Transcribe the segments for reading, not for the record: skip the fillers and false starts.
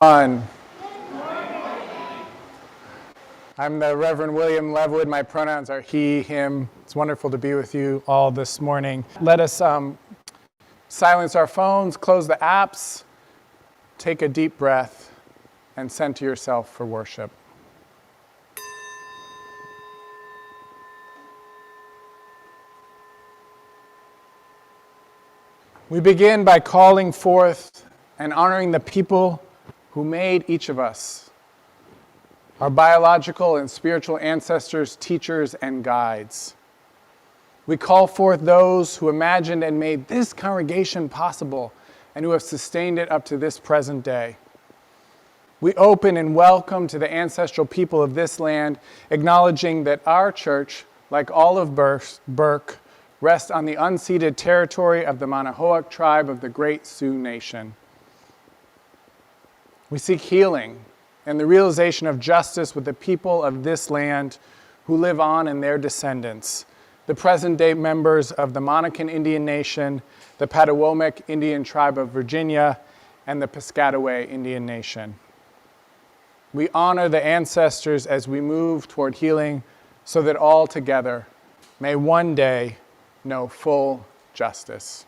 I'm the Reverend William Levwood. My pronouns are he, him. It's wonderful to be with you all this morning. Let us silence our phones, close the apps, take a deep breath, and center yourself for worship. We begin by calling forth and honoring the people who made each of us, our biological and spiritual ancestors, teachers, and guides. We call forth those who imagined and made this congregation possible and who have sustained it up to this present day. We open and welcome to the ancestral people of this land, acknowledging that our church, like all of Burke, rests on the unceded territory of the Manahoac tribe of the Great Sioux Nation. We seek healing and the realization of justice with the people of this land who live on in their descendants, the present-day members of the Monacan Indian Nation, the Patawomeck Indian Tribe of Virginia, and the Piscataway Indian Nation. We honor the ancestors as we move toward healing so that all together may one day know full justice.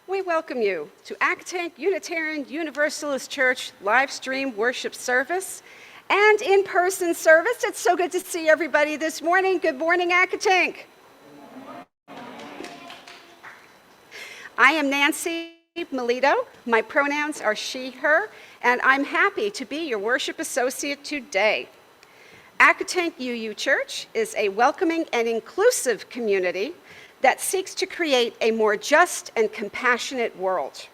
We welcome you to Accotink Unitarian Universalist Church live stream worship service and in-person service. It's so good to see everybody this morning. Good morning, Accotink. I am Nancy Melito. My pronouns are she, her, and I'm happy to be your worship associate today. Accotink UU Church is a welcoming and inclusive community that seeks to create a more just and compassionate world.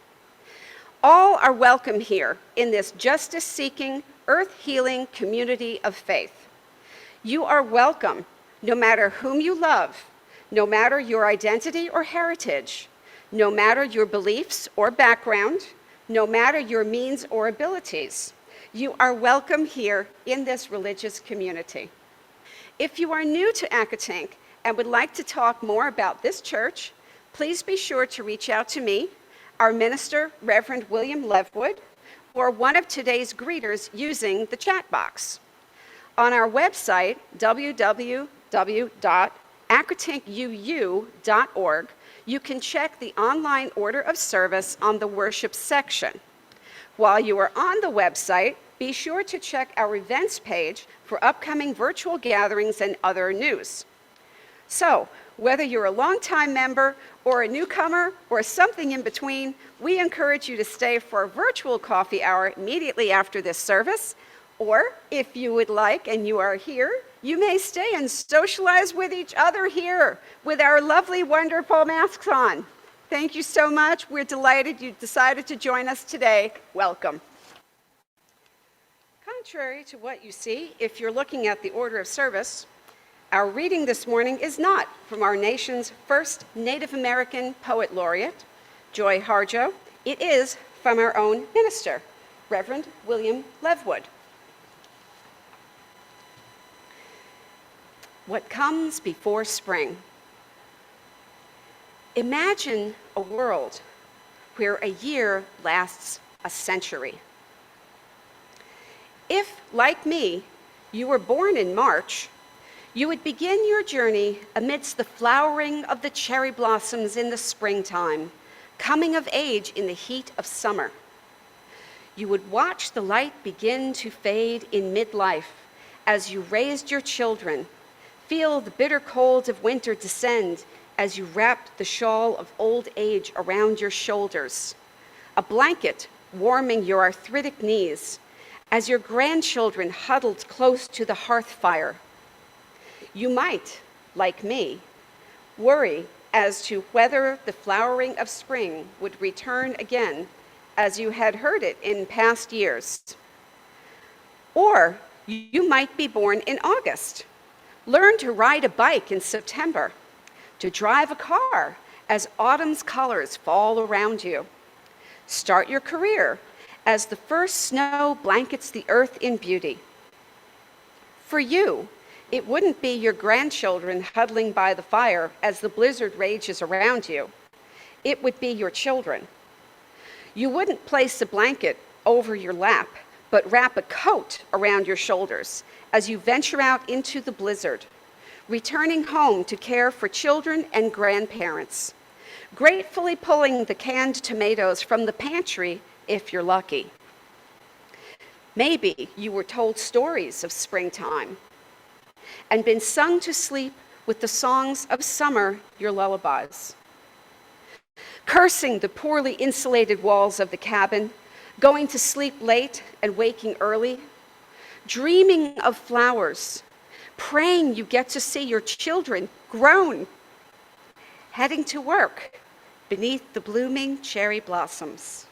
All are welcome here in this justice-seeking, earth-healing community of faith. You are welcome no matter whom you love, no matter your identity or heritage, no matter your beliefs or background, no matter your means or abilities. You are welcome here in this religious community. If you are new to Accotink and would like to talk more about this church, please be sure to reach out to me, our minister, Reverend William Levwood, or one of today's greeters using the chat box. On our website, www.accotinkuu.org, you can check the online order of service on the worship section. While you are on the website, be sure to check our events page for upcoming virtual gatherings and other news. So, whether you're a longtime member or a newcomer or something in between, we encourage you to stay for a virtual coffee hour immediately after this service, or if you would like and you are here, you may stay and socialize with each other here with our lovely, wonderful masks on. Thank you so much. We're delighted you decided to join us today. Welcome. Contrary to what you see, if you're looking at the order of service, our reading this morning is not from our nation's first Native American poet laureate, Joy Harjo. It is from our own minister, Reverend William Levwood. What comes before spring? Imagine a world where a year lasts a century. If, like me, you were born in March, you would begin your journey amidst the flowering of the cherry blossoms in the springtime, coming of age in the heat of summer. You would watch the light begin to fade in midlife as you raised your children, feel the bitter cold of winter descend as you wrapped the shawl of old age around your shoulders, a blanket warming your arthritic knees, as your grandchildren huddled close to the hearth fire. You might, like me, worry as to whether the flowering of spring would return again as you had heard it in past years. Or you might be born in August, learn to ride a bike in September, to drive a car as autumn's colors fall around you, start your career as the first snow blankets the earth in beauty. For you, it wouldn't be your grandchildren huddling by the fire as the blizzard rages around you. It would be your children. You wouldn't place a blanket over your lap, but wrap a coat around your shoulders as you venture out into the blizzard, returning home to care for children and grandparents, gratefully pulling the canned tomatoes from the pantry if you're lucky. Maybe you were told stories of springtime and been sung to sleep with the songs of summer, your lullabies. Cursing the poorly insulated walls of the cabin, going to sleep late and waking early, dreaming of flowers, praying you get to see your children grown, heading to work beneath the blooming cherry blossoms.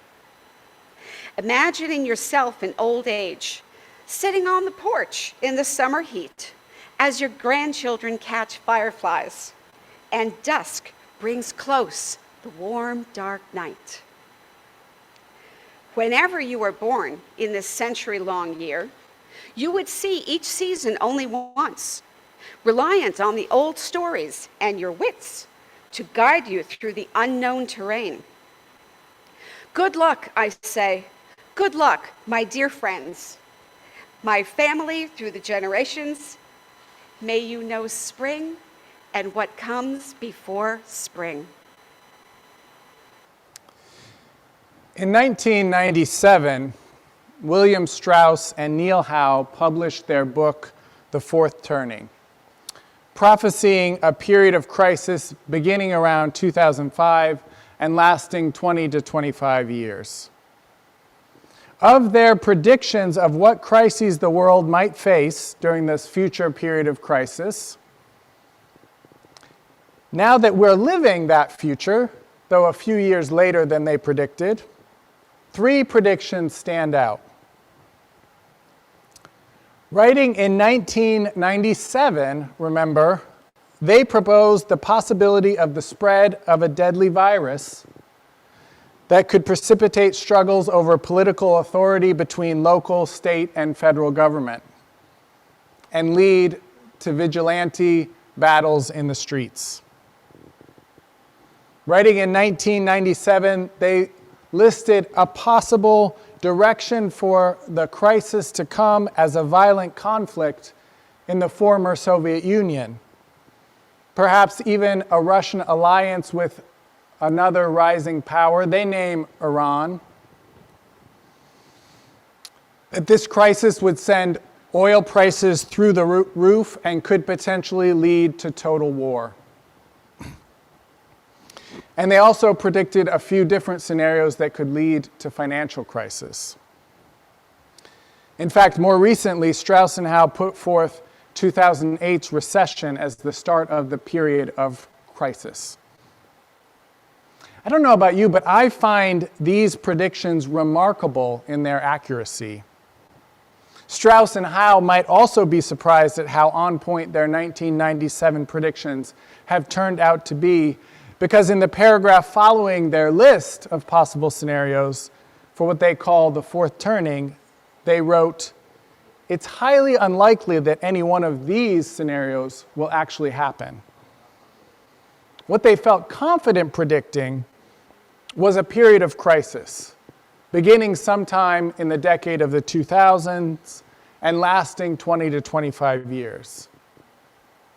Imagining yourself in old age, sitting on the porch in the summer heat as your grandchildren catch fireflies and dusk brings close the warm, dark night. Whenever you were born in this century-long year, you would see each season only once, reliant on the old stories and your wits to guide you through the unknown terrain. Good luck, I say. Good luck, my dear friends, my family through the generations. May you know spring and what comes before spring. In 1997, William Strauss and Neil Howe published their book, The Fourth Turning, prophesying a period of crisis beginning around 2005 and lasting 20 to 25 years. Of their predictions of what crises the world might face during this future period of crisis, now that we're living that future, though a few years later than they predicted, 3 predictions stand out. Writing in 1997, remember, they proposed the possibility of the spread of a deadly virus that could precipitate struggles over political authority between local, state, and federal government, and lead to vigilante battles in the streets. Writing in 1997, they listed a possible direction for the crisis to come as a violent conflict in the former Soviet Union, perhaps even a Russian alliance with another rising power. They name Iran. That this crisis would send oil prices through the roof and could potentially lead to total war. And they also predicted a few different scenarios that could lead to financial crisis. In fact, more recently, Strauss and Howe put forth 2008's recession as the start of the period of crisis. I don't know about you, but I find these predictions remarkable in their accuracy. Strauss and Howe might also be surprised at how on point their 1997 predictions have turned out to be, because in the paragraph following their list of possible scenarios for what they call the fourth turning, they wrote, "It's highly unlikely that any one of these scenarios will actually happen." What they felt confident predicting was a period of crisis, beginning sometime in the decade of the 2000s and lasting 20 to 25 years.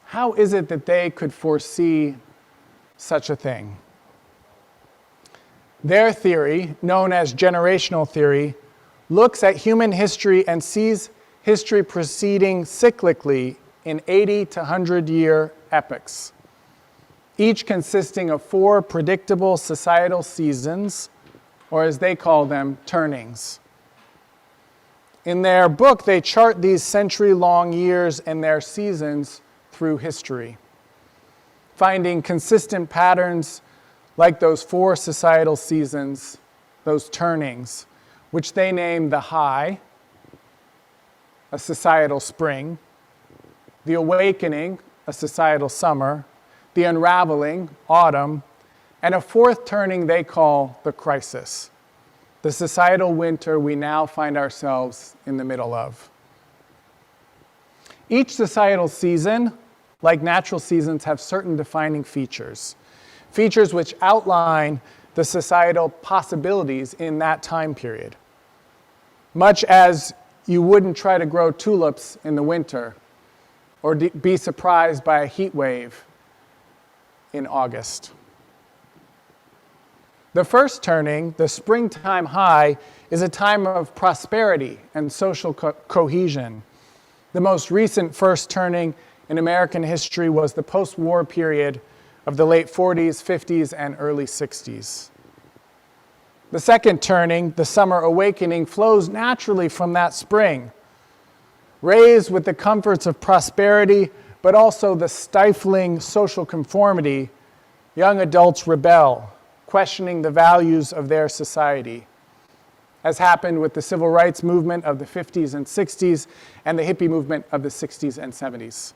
How is it that they could foresee such a thing? Their theory, known as generational theory, looks at human history and sees history proceeding cyclically in 80 to 100-year epochs, each consisting of 4 predictable societal seasons, or as they call them, turnings. In their book, they chart these century-long years and their seasons through history, finding consistent patterns like those 4 societal seasons, those turnings, which they name the high, a societal spring, the awakening, a societal summer, the unraveling, autumn, and a 4th turning they call the crisis, the societal winter we now find ourselves in the middle of. Each societal season, like natural seasons, have certain defining features, features which outline the societal possibilities in that time period. Much as you wouldn't try to grow tulips in the winter or be surprised by a heat wave in August. The first turning, the springtime high, is a time of prosperity and social cohesion. The most recent first turning in American history was the post-war period of the late 40s, 50s, and early 60s. The second turning, the summer awakening, flows naturally from that spring. Raised with the comforts of prosperity, but also the stifling social conformity, young adults rebel, questioning the values of their society, as happened with the civil rights movement of the 50s and 60s and the hippie movement of the 60s and 70s.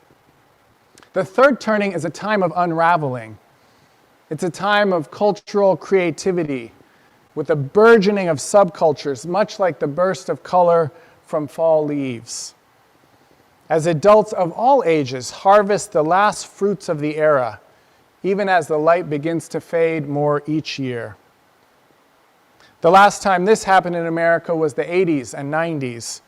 The third turning is a time of unraveling. It's a time of cultural creativity with a burgeoning of subcultures, much like the burst of color from fall leaves. As adults of all ages harvest the last fruits of the era, even as the light begins to fade more each year. The last time this happened in America was the 80s and 90s,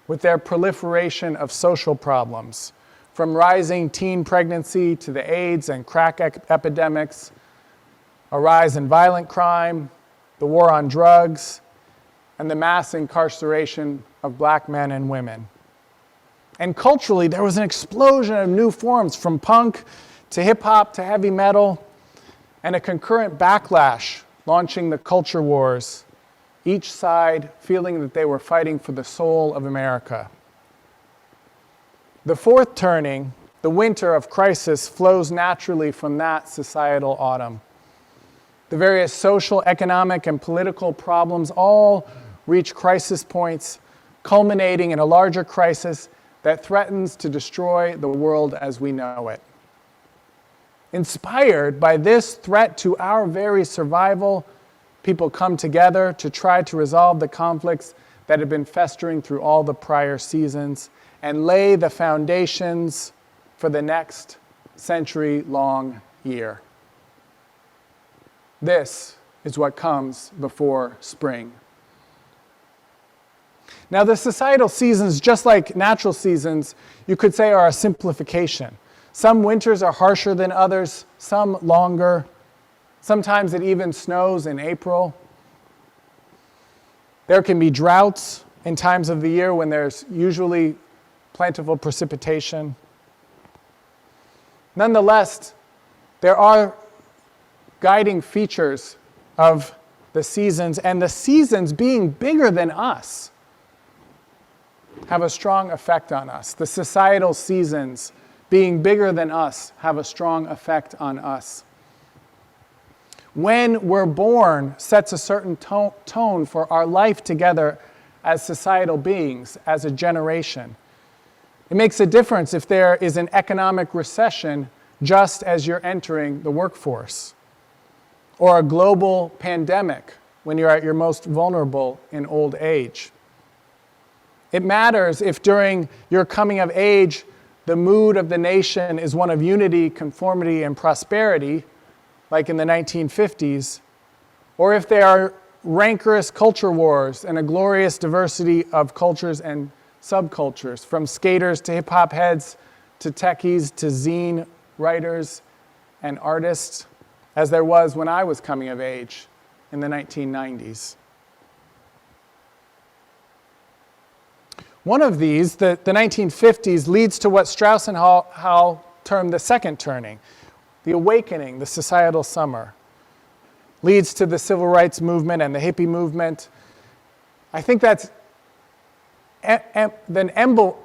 with their proliferation of social problems, from rising teen pregnancy to the AIDS and crack epidemics, a rise in violent crime, the war on drugs, and the mass incarceration of black men and women. And culturally, there was an explosion of new forms, from punk to hip-hop to heavy metal, and a concurrent backlash launching the culture wars, each side feeling that they were fighting for the soul of America. The fourth turning, the winter of crisis, flows naturally from that societal autumn. The various social, economic, and political problems all reach crisis points, culminating in a larger crisis that threatens to destroy the world as we know it. Inspired by this threat to our very survival, people come together to try to resolve the conflicts that have been festering through all the prior seasons and lay the foundations for the next century-long year. This is what comes before spring. Now, the societal seasons, just like natural seasons, you could say are a simplification. Some winters are harsher than others, some longer. Sometimes it even snows in April. There can be droughts in times of the year when there's usually plentiful precipitation. Nonetheless, there are guiding features of the seasons, and the seasons being bigger than us have a strong effect on us. The societal seasons being bigger than us have a strong effect on us. When we're born sets a certain tone for our life together as societal beings, as a generation. It makes a difference if there is an economic recession just as you're entering the workforce, or a global pandemic when you're at your most vulnerable in old age. It matters if during your coming of age, the mood of the nation is one of unity, conformity, and prosperity, like in the 1950s, or if there are rancorous culture wars and a glorious diversity of cultures and subcultures, from skaters to hip-hop heads to techies to zine writers and artists, as there was when I was coming of age in the 1990s. One of these, the 1950s, leads to what Strauss and Howe termed the second turning, the awakening, the societal summer. Leads to the civil rights movement and the hippie movement. I think that's the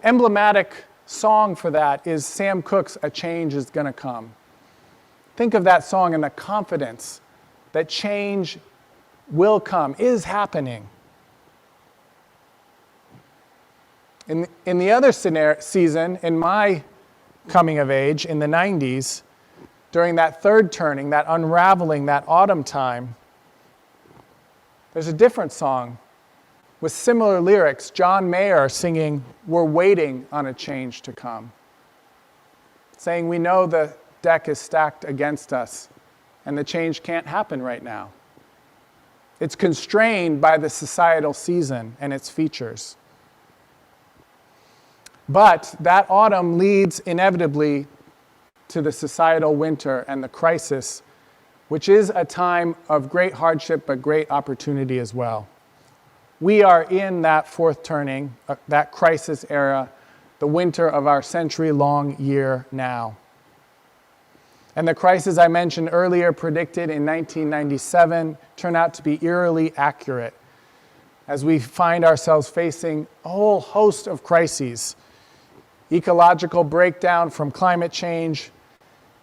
emblematic song for that is Sam Cooke's "A Change Is Gonna Come." Think of that song and the confidence that change will come, is happening. In the other season, in my coming of age in the 90s, during that third turning, that unraveling, that autumn time, there's a different song with similar lyrics. John Mayer singing, "We're waiting on a change to come," saying we know the deck is stacked against us and the change can't happen right now. It's constrained by the societal season and its features. But that autumn leads inevitably to the societal winter and the crisis, which is a time of great hardship but great opportunity as well. We are in that fourth turning, that crisis era, the winter of our century-long year now. And the crisis I mentioned earlier, predicted in 1997, turned out to be eerily accurate as we find ourselves facing a whole host of crises. Ecological breakdown from climate change,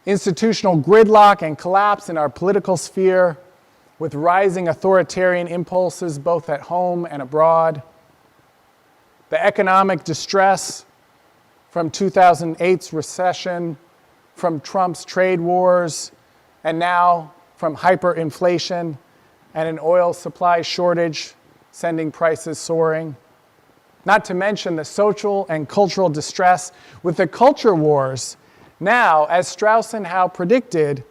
institutional gridlock and collapse in our political sphere, with rising authoritarian impulses both at home and abroad, the economic distress from 2008's recession, from Trump's trade wars, and now from hyperinflation and an oil supply shortage sending prices soaring. Not to mention the social and cultural distress with the culture wars now, as Strauss and Howe predicted,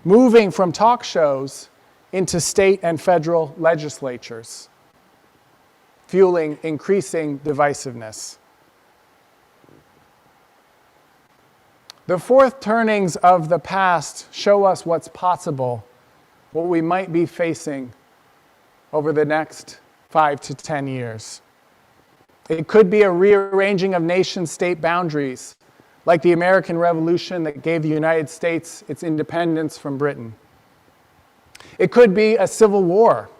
moving from talk shows into state and federal legislatures, fueling increasing divisiveness. The fourth turnings of the past show us what's possible, what we might be facing over the next 5 to 10 years. It could be a rearranging of nation-state boundaries, like the American Revolution that gave the United States its independence from Britain. It could be a civil war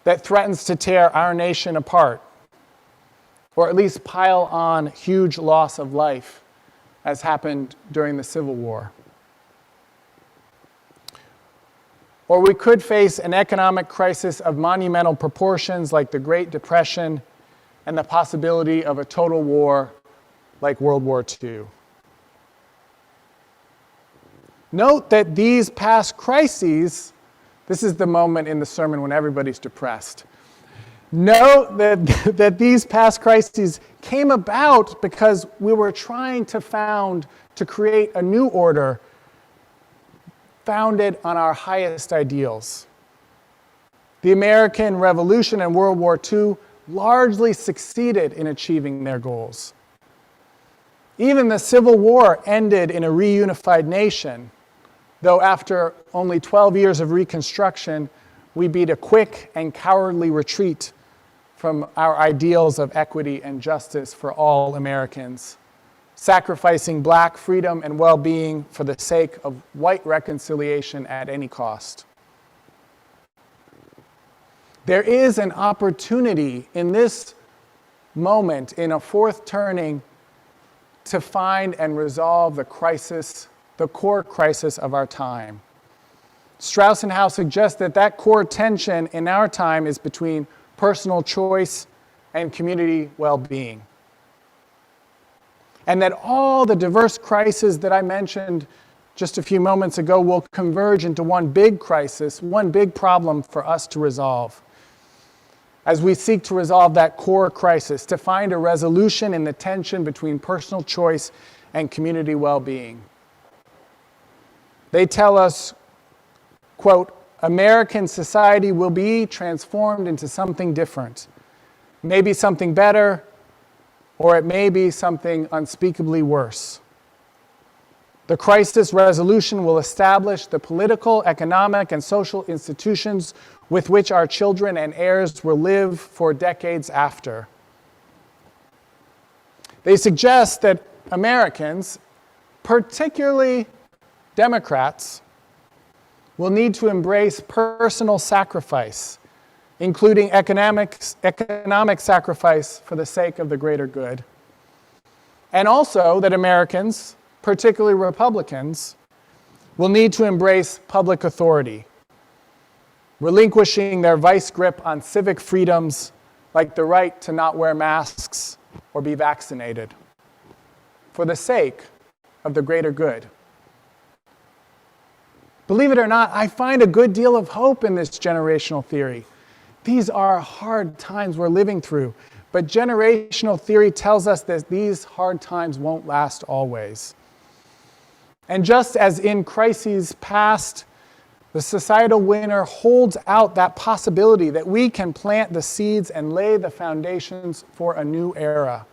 that threatens to tear our nation apart, or at least pile on huge loss of life, as happened during the Civil War. Or we could face an economic crisis of monumental proportions like the Great Depression and the possibility of a total war like World War II. Note that these past crises, this is the moment in the sermon when everybody's depressed. Note that these past crises came about because we were trying to create a new order founded on our highest ideals. The American Revolution and World War II largely succeeded in achieving their goals. Even the Civil War ended in a reunified nation, though after only 12 years of Reconstruction, we beat a quick and cowardly retreat from our ideals of equity and justice for all Americans, sacrificing black freedom and well-being for the sake of white reconciliation at any cost. There is an opportunity in this moment, in a fourth turning, to find and resolve the crisis, the core crisis of our time. Strauss and Howe suggest that core tension in our time is between personal choice and community well-being. And that all the diverse crises that I mentioned just a few moments ago will converge into one big crisis, one big problem for us to resolve. As we seek to resolve that core crisis, to find a resolution in the tension between personal choice and community well-being. They tell us, quote, American society will be transformed into something different, maybe something better, or it may be something unspeakably worse. The crisis resolution will establish the political, economic, and social institutions with which our children and heirs will live for decades after. They suggest that Americans, particularly Democrats, will need to embrace personal sacrifice, including economic sacrifice for the sake of the greater good. And also that Americans, particularly Republicans, will need to embrace public authority, relinquishing their vice grip on civic freedoms like the right to not wear masks or be vaccinated, for the sake of the greater good. Believe it or not, I find a good deal of hope in this generational theory. These are hard times we're living through, but generational theory tells us that these hard times won't last always. And just as in crises past, The societal winter holds out that possibility that we can plant the seeds and lay the foundations for a new era.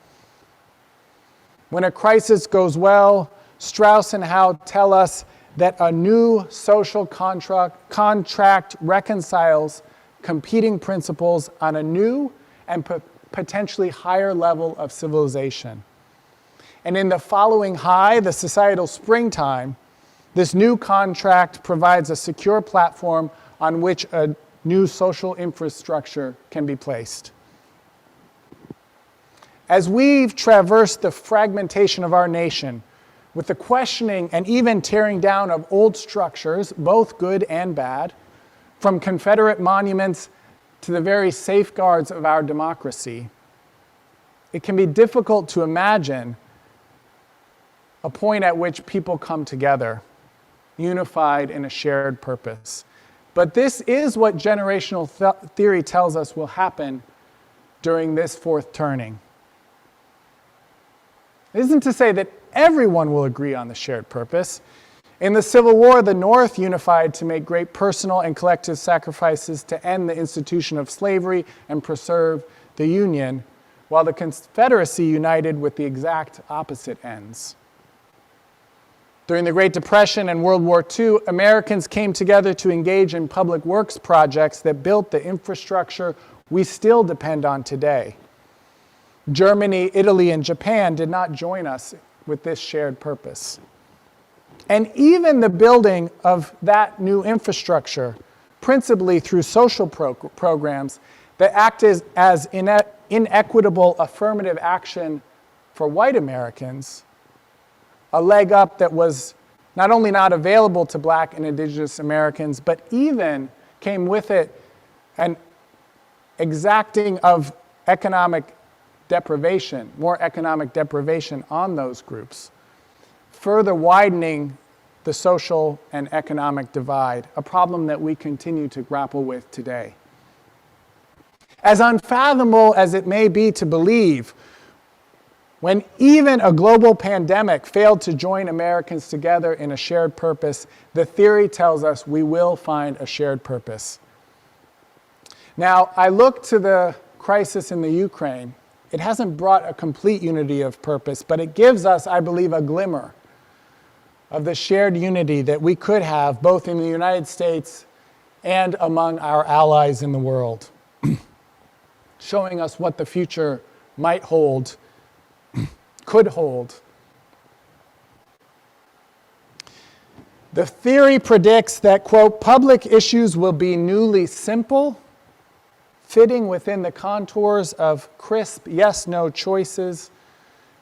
When a crisis goes well, Strauss and Howe tell us that a new social contract reconciles competing principles on a new and potentially higher level of civilization. And in the following high, the societal springtime, this new contract provides a secure platform on which a new social infrastructure can be placed. As we've traversed the fragmentation of our nation, with the questioning and even tearing down of old structures, both good and bad, from Confederate monuments to the very safeguards of our democracy, it can be difficult to imagine a point at which people come together, unified in a shared purpose. But this is what generational theory tells us will happen during this fourth turning. It isn't to say that everyone will agree on the shared purpose. In the Civil War, the North unified to make great personal and collective sacrifices to end the institution of slavery and preserve the Union, while the Confederacy united with the exact opposite ends. During the Great Depression and World War II, Americans came together to engage in public works projects that built the infrastructure we still depend on today. Germany, Italy, and Japan did not join us with this shared purpose. And even the building of that new infrastructure, principally through social programs that act as inequitable affirmative action for white Americans, a leg up that was not only not available to Black and Indigenous Americans, but even came with it an exacting of economic deprivation, more economic deprivation on those groups, further widening the social and economic divide, a problem that we continue to grapple with today. As unfathomable as it may be to believe, when even a global pandemic failed to join Americans together in a shared purpose, the theory tells us we will find a shared purpose. Now, I look to the crisis in the Ukraine. It hasn't brought a complete unity of purpose, but it gives us, I believe, a glimmer of the shared unity that we could have both in the United States and among our allies in the world, showing us what the future might hold, could hold. The theory predicts that, quote, public issues will be newly simple, fitting within the contours of crisp yes-no choices.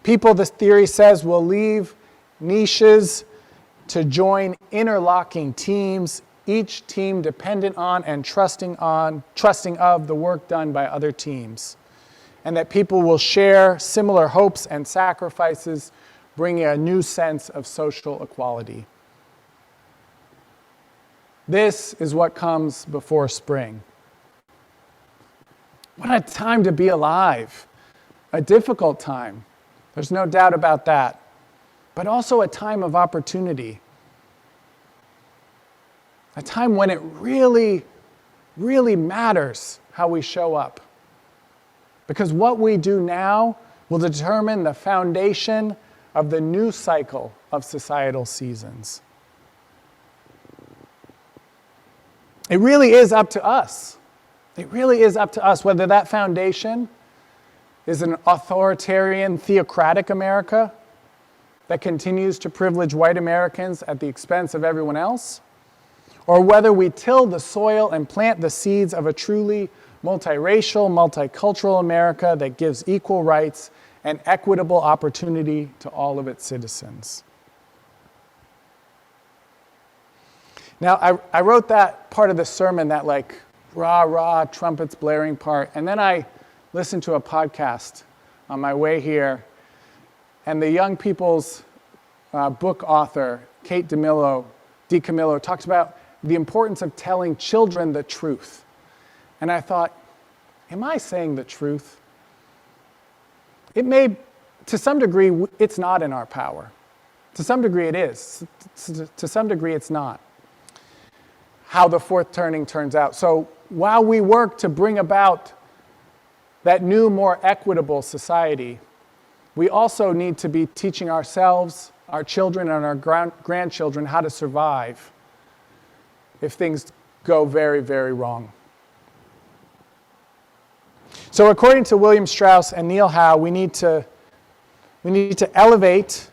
People, the theory says, will leave niches to join interlocking teams, each team dependent on and trusting of the work done by other teams. And that people will share similar hopes and sacrifices, bringing a new sense of social equality. This is what comes before spring. What a time to be alive. A difficult time. There's no doubt about that. But also a time of opportunity. A time when it really, really matters how we show up. Because what we do now will determine the foundation of the new cycle of societal seasons. It really is up to us. It really is up to us whether that foundation is an authoritarian, theocratic America that continues to privilege white Americans at the expense of everyone else, or whether we till the soil and plant the seeds of a truly multiracial, multicultural America that gives equal rights and equitable opportunity to all of its citizens. Now, I wrote that part of the sermon, that like rah, rah, trumpets blaring part, and then I listened to a podcast on my way here, and the Young People's book author, Kate DiCamillo, talks about the importance of telling children the truth. And I thought, am I saying the truth? It may, to some degree, it's not in our power. To some degree it is. To some degree it's not. how the fourth turning turns out. So while we work to bring about that new, more equitable society, we also need to be teaching ourselves, our children, and our grandchildren how to survive if things go very, very wrong. So according to William Strauss and Neil Howe, we need to elevate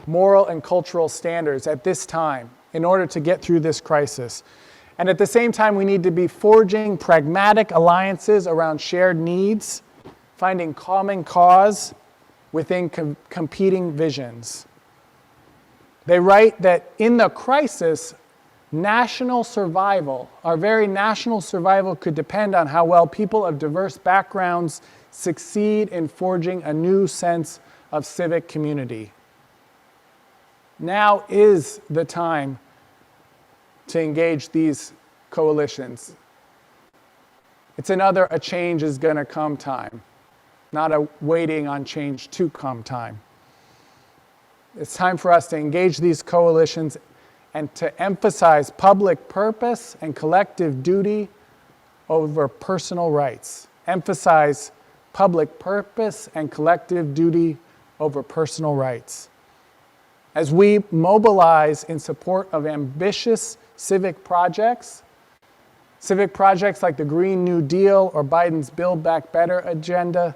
moral and cultural standards at this time in order to get through this crisis. And at the same time, we need to be forging pragmatic alliances around shared needs, finding common cause within competing visions. They write that in the crisis, national survival, our very national survival, could depend on how well people of diverse backgrounds succeed in forging a new sense of civic community. Now is the time to engage these coalitions. It's another a change is going to come time, not a waiting on change to come time. It's time for us to engage these coalitions and to emphasize public purpose and collective duty over personal rights. Emphasize public purpose and collective duty over personal rights. As we mobilize in support of ambitious civic projects like the Green New Deal or Biden's Build Back Better agenda,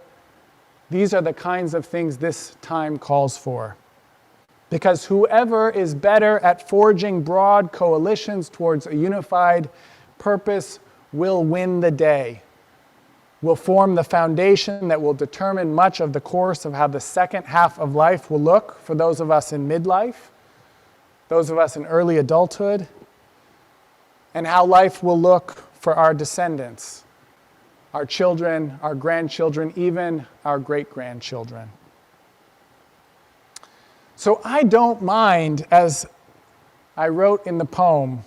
these are the kinds of things this time calls for. Because whoever is better at forging broad coalitions towards a unified purpose will win the day, will form the foundation that will determine much of the course of how the second half of life will look for those of us in midlife, those of us in early adulthood, and how life will look for our descendants, our children, our grandchildren, even our great-grandchildren. So I don't mind, as I wrote in the poem,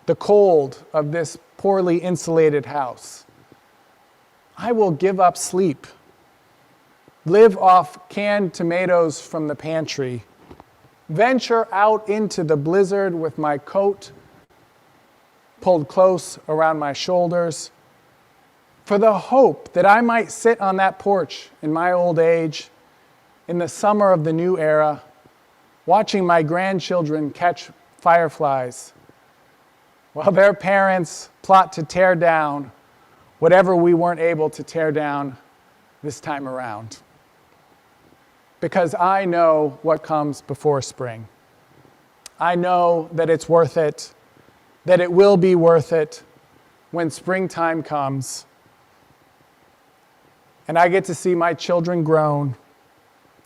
the cold of this poorly insulated house. I will give up sleep, live off canned tomatoes from the pantry, venture out into the blizzard with my coat pulled close around my shoulders, for the hope that I might sit on that porch in my old age, in the summer of the new era, watching my grandchildren catch fireflies, while their parents plot to tear down whatever we weren't able to tear down this time around. Because I know what comes before spring. I know that it's worth it, that it will be worth it when springtime comes, and I get to see my children grown,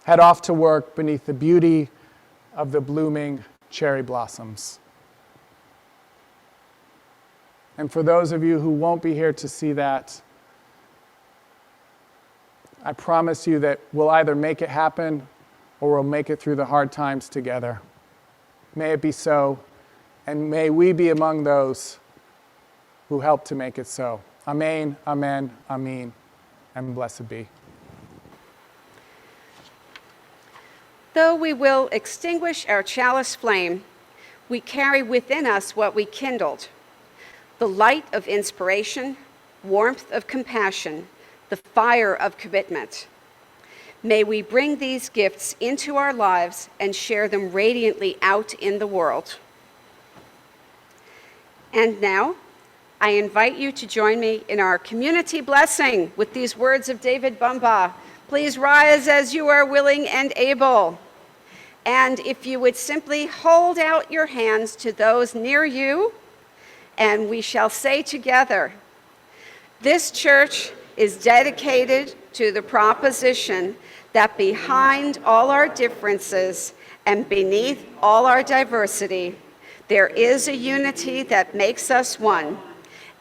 head off to work beneath the beauty of the blooming cherry blossoms. And for those of you who won't be here to see that, I promise you that we'll either make it happen or we'll make it through the hard times together. May it be so, and may we be among those who help to make it so. Amen, amen, amen, and blessed be. Though we will extinguish our chalice flame, we carry within us what we kindled, the light of inspiration, warmth of compassion, the fire of commitment. May we bring these gifts into our lives and share them radiantly out in the world. And now, I invite you to join me in our community blessing with these words of David Bumbaugh. Please rise as you are willing and able. And if you would simply hold out your hands to those near you, and we shall say together, this church is dedicated to the proposition that behind all our differences and beneath all our diversity, there is a unity that makes us one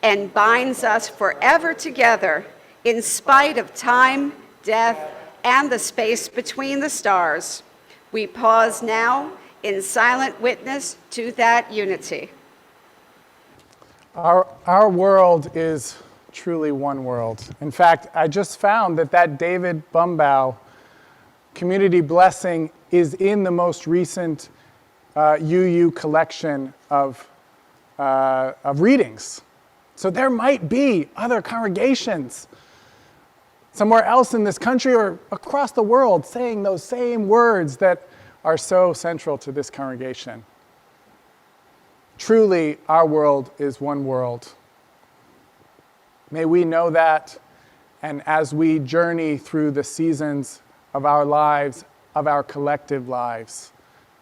and binds us forever together in spite of time, death, and the space between the stars. We pause now in silent witness to that unity. Our world is truly one world. In fact, I just found that David Bumbaugh community blessing is in the most recent UU collection of of readings. So there might be other congregations somewhere else in this country or across the world saying those same words that are so central to this congregation. Truly, our world is one world. May we know that, and as we journey through the seasons of our lives, of our collective lives,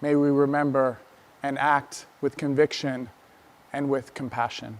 may we remember and act with conviction and with compassion.